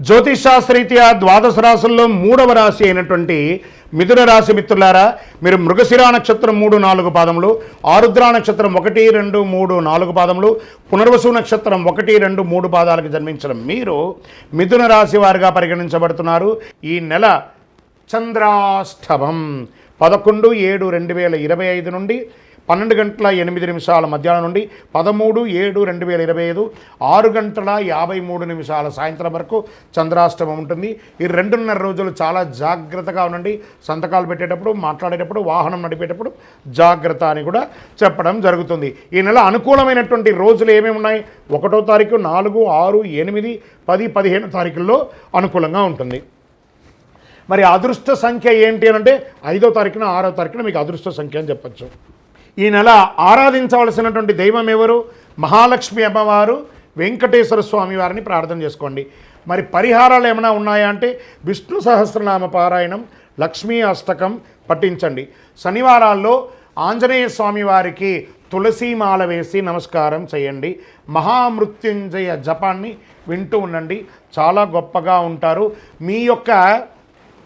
జ్యోతిషాస్త్రరీత్యా ద్వాదశ రాశుల్లో 3వ రాశి అయినటువంటి మిథున రాశి మిత్రులారా, మీరు మృగశిరా నక్షత్రం 3, 4 పాదములు, ఆరుద్ర నక్షత్రం 1, 2, 3, 4 పాదములు, పునర్వసు నక్షత్రం 1, 2, 3 పాదాలకు జన్మించిన మీరు మిథున రాశి వారిగా పరిగణించబడుతున్నారు. ఈ నెల చంద్రాష్టమం 11/7/2025 నుండి 12:08 మధ్యాహ్నం నుండి 13/7/2025 6:53 సాయంత్రం వరకు చంద్రాష్టమం ఉంటుంది. ఈ 2.5 రోజులు చాలా జాగ్రత్తగా ఉండండి. సంతకాలు పెట్టేటప్పుడు, మాట్లాడేటప్పుడు, వాహనం నడిపేటప్పుడు జాగ్రత్త అని కూడా చెప్పడం జరుగుతుంది. ఈ నెల అనుకూలమైనటువంటి రోజులు ఏమేమి ఉన్నాయి? 1వ తారీఖు, 4, 6, 8, 10, 15 తారీఖుల్లో అనుకూలంగా ఉంటుంది. మరి అదృష్ట సంఖ్య ఏంటి అని అంటే 5వ తారీఖున, 6వ తారీఖున మీకు అదృష్ట సంఖ్య అని చెప్పచ్చు. ఈ నెల ఆరాధించవలసినటువంటి దైవం ఎవరు? మహాలక్ష్మి అమ్మవారు, వెంకటేశ్వర స్వామి వారిని ప్రార్థన చేసుకోండి. మరి పరిహారాలు ఏమైనా ఉన్నాయా అంటే విష్ణు సహస్రనామ పారాయణం, లక్ష్మీ అష్టకం పఠించండి. శనివారాల్లో ఆంజనేయ స్వామి వారికి తులసీమాల వేసి నమస్కారం చేయండి. మహామృత్యుంజయ జపాన్ని వింటూ ఉండండి, చాలా గొప్పగా ఉంటారు. మీ యొక్క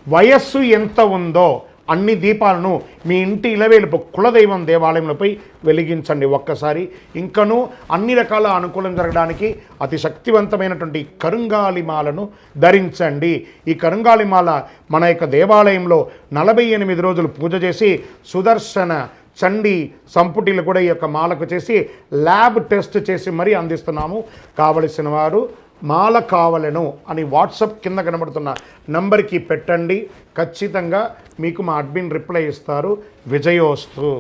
వయస్సు ఎంత ఉందో అన్ని దీపాలను మీ ఇంటి ఇలవేలుపు కులదైవం దేవాలయంలోపై వెలిగించండి ఒక్కసారి. ఇంకనూ అన్ని రకాల అనుకూలం జరగడానికి అతి శక్తివంతమైనటువంటి కరుంగాలిమాలను ధరించండి. ఈ కరుంగాలిమాల మన యొక్క దేవాలయంలో 48 రోజులు పూజ చేసి సుదర్శన చండీ సంపుటిలు కూడా ఈ యొక్క మాలకు చేసి ల్యాబ్ టెస్ట్ చేసి మరీ అందిస్తున్నాము. కావలసిన వారు మాల కావలను అని వాట్సాప్ కింద కనబడుతున్న నంబర్కి పెట్టండి. ఖచ్చితంగా మీకు మా అడ్మిన్ రిప్లై ఇస్తారు. విజయోస్తు.